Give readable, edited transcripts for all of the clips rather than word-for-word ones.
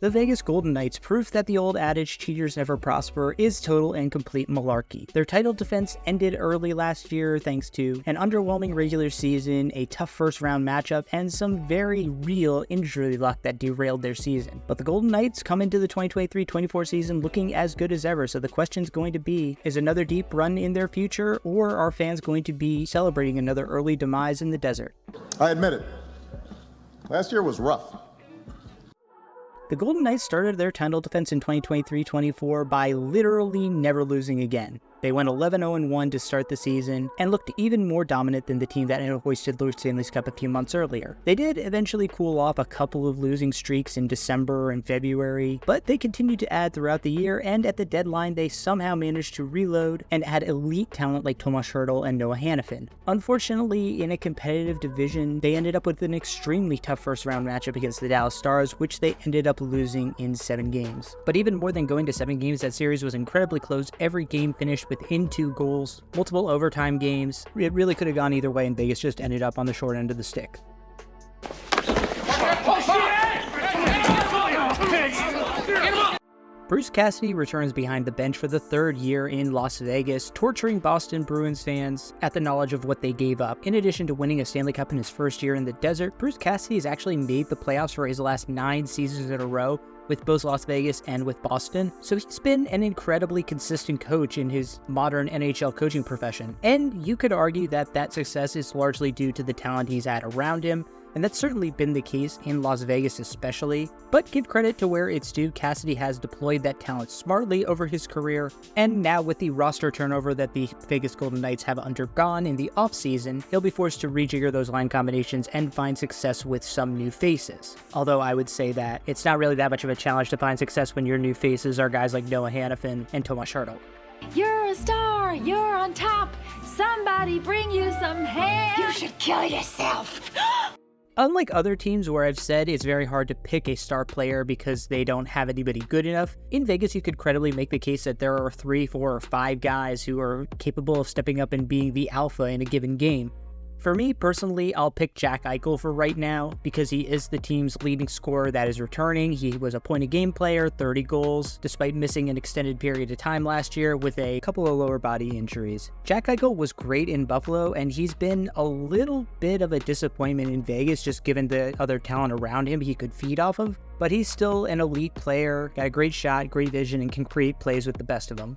The Vegas Golden Knights, proof that the old adage cheaters never prosper is total and complete malarkey. Their title defense ended early last year thanks to an underwhelming regular season, a tough first round matchup, and some very real injury luck that derailed their season. But the Golden Knights come into the 2023-24 season looking as good as ever, so the question's going to be, is another deep run in their future, or are fans going to be celebrating another early demise in the desert? I admit it. Last year was rough. The Golden Knights started their title defense in 2023-24 by literally never losing again. They went 11-0-1 to start the season and looked even more dominant than the team that had hoisted the Stanley's Cup a few months earlier. They did eventually cool off a couple of losing streaks in December and February, but they continued to add throughout the year, and at the deadline they somehow managed to reload and add elite talent like Tomas Hertl and Noah Hanifin. Unfortunately, in a competitive division, they ended up with an extremely tough first round matchup against the Dallas Stars, which they ended up losing in 7 games. But even more than going to 7 games, that series was incredibly close. Every game finished within 2 goals, multiple overtime games. It really could have gone either way, and Vegas just ended up on the short end of the stick. Bruce Cassidy returns behind the bench for the 3rd year in Las Vegas, torturing Boston Bruins fans at the knowledge of what they gave up. In addition to winning a Stanley Cup in his first year in the desert, Bruce Cassidy has actually made the playoffs for his last 9 seasons in a row, with both Las Vegas and with Boston. So he's been an incredibly consistent coach in his modern NHL coaching profession. And you could argue that that success is largely due to the talent he's had around him, and that's certainly been the case in Las Vegas especially. But give credit to where it's due, Cassidy has deployed that talent smartly over his career, and now with the roster turnover that the Vegas Golden Knights have undergone in the offseason, he'll be forced to rejigger those line combinations and find success with some new faces. Although I would say that it's not really that much of a challenge to find success when your new faces are guys like Noah Hanifin and Tomas Hertl. You're a star, you're on top, somebody bring you some hair. You should kill yourself. Unlike other teams where I've said it's very hard to pick a star player because they don't have anybody good enough, in Vegas you could credibly make the case that there are 3, 4, or 5 guys who are capable of stepping up and being the alpha in a given game. For me, personally, I'll pick Jack Eichel for right now because he is the team's leading scorer that is returning. He was a point-a-game player, 30 goals, despite missing an extended period of time last year with a couple of lower body injuries. Jack Eichel was great in Buffalo, and he's been a little bit of a disappointment in Vegas just given the other talent around him he could feed off of. But he's still an elite player, got a great shot, great vision, and can create plays with the best of them.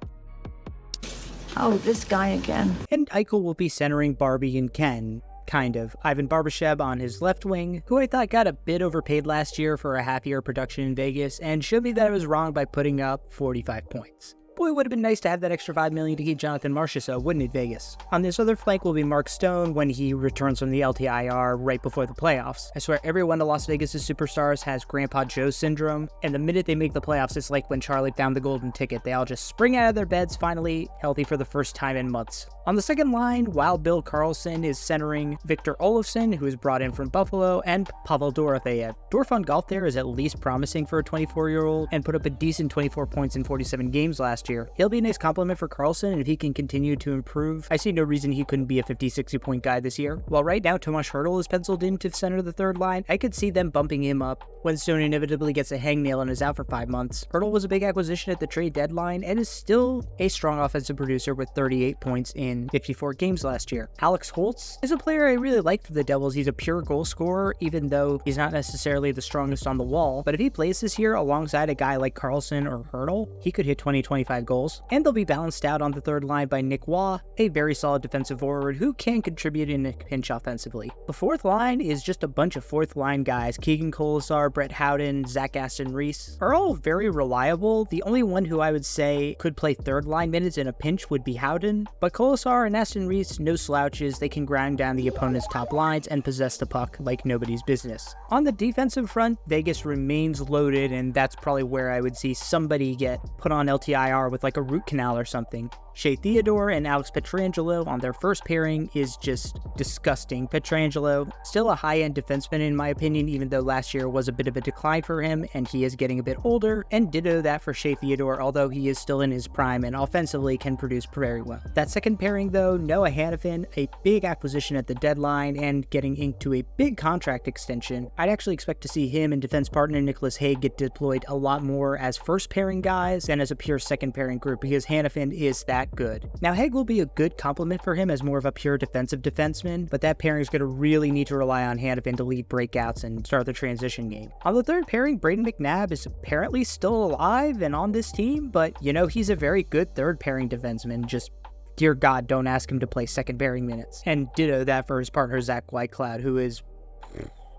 Oh, this guy again. And Eichel will be centering Barbie and Ken, kind of. Ivan Barbashev on his left wing, who I thought got a bit overpaid last year for a half-year production in Vegas, and showed me that I was wrong by putting up 45 points. Boy, it would have been nice to have that extra $5 million to keep Jonathan Marchessault, wouldn't it, Vegas? On this other flank will be Mark Stone when he returns from the LTIR right before the playoffs. I swear every one of Las Vegas' superstars has Grandpa Joe syndrome, and the minute they make the playoffs, it's like when Charlie found the golden ticket. They all just spring out of their beds, finally healthy for the first time in months. On the second line, Wild Bill Karlsson is centering Victor Olofsson, who is brought in from Buffalo, and Pavel Dorofeyev. Dorf on golf there is at least promising for a 24-year-old and put up a decent 24 points in 47 games last year. He'll be a nice compliment for Karlsson, and if he can continue to improve, I see no reason he couldn't be a 50-60 point guy this year. While right now Tomas Hertl is penciled in to center the 3rd line, I could see them bumping him up when Stone inevitably gets a hangnail and is out for 5 months. Hertl was a big acquisition at the trade deadline and is still a strong offensive producer with 38 points in 54 games last year. Alex Holtz is a player I really like for the Devils. He's a pure goal scorer, even though he's not necessarily the strongest on the wall, but if he plays this year alongside a guy like Karlsson or Hertl, he could hit 20-25 goals. And they'll be balanced out on the 3rd line by Nick Waugh, a very solid defensive forward who can contribute in a pinch offensively. The 4th line is just a bunch of 4th line guys. Keegan Colasar, Brett Howden, Zach Aston Reese are all very reliable. The only one who I would say could play 3rd line minutes in a pinch would be Howden, but Colasar and Aston Reese, no slouches. They can grind down the opponent's top lines and possess the puck like nobody's business. On the defensive front, Vegas remains loaded, and that's probably where I would see somebody get put on LTIR are with like a root canal or something. Shea Theodore and Alex Pietrangelo on their first pairing is just disgusting. Pietrangelo, still a high-end defenseman in my opinion, even though last year was a bit of a decline for him and he is getting a bit older, and ditto that for Shea Theodore, although he is still in his prime and offensively can produce very well. That second pairing though, Noah Hanifin, a big acquisition at the deadline and getting into a big contract extension. I'd actually expect to see him and defense partner Nicholas Hague get deployed a lot more as first pairing guys than as a pure second pairing group, because Hanifin is that good. Now Hague will be a good complement for him as more of a pure defensive defenseman, but that pairing is going to really need to rely on Hanifin to lead breakouts and start the transition game. On the third pairing, Braden McNabb is apparently still alive and on this team, but you know, he's a very good third pairing defenseman. Just dear God, don't ask him to play second pairing minutes. And ditto that for his partner Zach Whitecloud, who is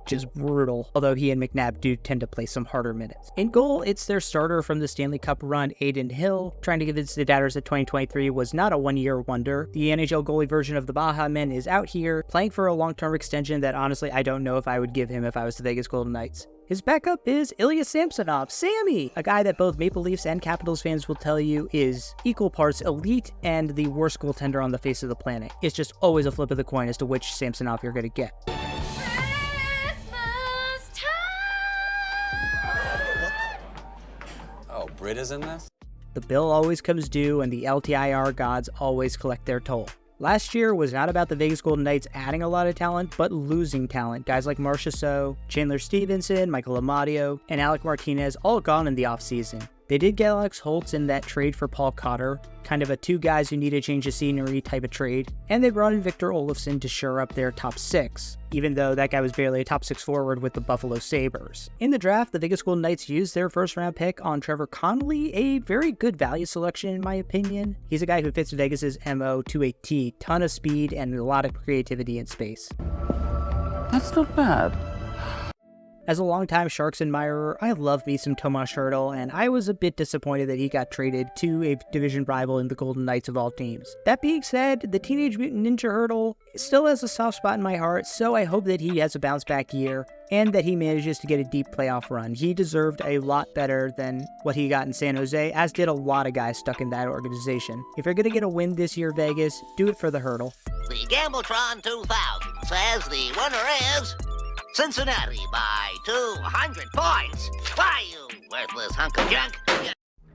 just brutal, although he and McNabb do tend to play some harder minutes. In goal, it's their starter from the Stanley Cup run, Aiden Hill, trying to convince the doubters that 2023 was not a one-year wonder. The NHL goalie version of the Baja Men is out here, playing for a long-term extension that honestly I don't know if I would give him if I was the Vegas Golden Knights. His backup is Ilya Samsonov, Sammy, a guy that both Maple Leafs and Capitals fans will tell you is equal parts elite and the worst goaltender on the face of the planet. It's just always a flip of the coin as to which Samsonov you're going to get. Oh, Britta's in this? The bill always comes due and the LTIR gods always collect their toll. Last year was not about the Vegas Golden Knights adding a lot of talent, but losing talent. Guys like Marcia So, Chandler Stevenson, Michael Amadio, and Alec Martinez all gone in the offseason. They did get Alex Holtz in that trade for Paul Cotter, kind of a two guys who need a change of scenery type of trade, and they brought in Victor Olofsson to shore up their top six, even though that guy was barely a top six forward with the Buffalo Sabres. In the draft, the Vegas Golden Knights used their first round pick on Trevor Connolly, a very good value selection in my opinion. He's a guy who fits Vegas's MO to a T, ton of speed and a lot of creativity and space. That's not bad. As a longtime Sharks admirer, I love me some Tomas Hertl, and I was a bit disappointed that he got traded to a division rival in the Golden Knights of all teams. That being said, the Teenage Mutant Ninja Hertl still has a soft spot in my heart, so I hope that he has a bounce back year and that he manages to get a deep playoff run. He deserved a lot better than what he got in San Jose, as did a lot of guys stuck in that organization. If you're going to get a win this year, Vegas, do it for the Hertl. The Gambletron 2000 says the winner is Cincinnati by 200 points. Why, you worthless hunk of junk?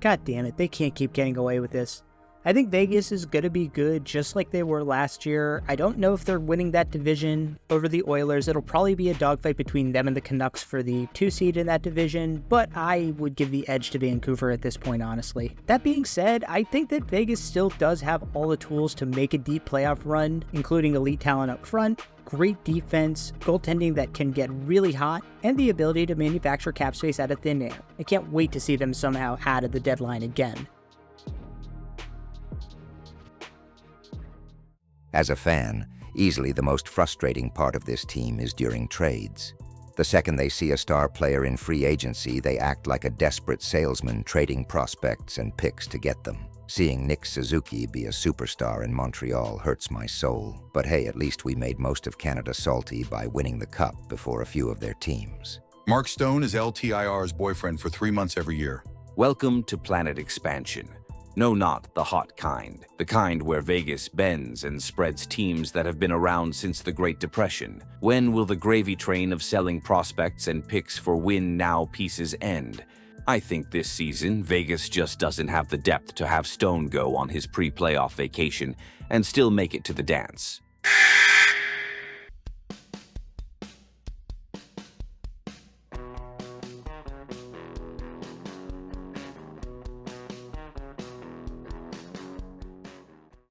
God damn it, they can't keep getting away with this. I think Vegas is going to be good just like they were last year. I don't know if they're winning that division over the Oilers. It'll probably be a dogfight between them and the Canucks for the 2 seed in that division, but I would give the edge to Vancouver at this point, honestly. That being said, I think that Vegas still does have all the tools to make a deep playoff run, including elite talent up front, great defense, goaltending that can get really hot, and the ability to manufacture cap space out of thin air. I can't wait to see them somehow add at the deadline again. As a fan, easily the most frustrating part of this team is during trades. The second they see a star player in free agency, they act like a desperate salesman trading prospects and picks to get them. Seeing Nick Suzuki be a superstar in Montreal hurts my soul. But hey, at least we made most of Canada salty by winning the cup before a few of their teams. Mark Stone is LTIR's boyfriend for 3 months every year. Welcome to Planet Expansion. No, not the hot kind. The kind where Vegas bends and spreads teams that have been around since the Great Depression. When will the gravy train of selling prospects and picks for win-now pieces end? I think this season, Vegas just doesn't have the depth to have Stone go on his pre-playoff vacation and still make it to the dance.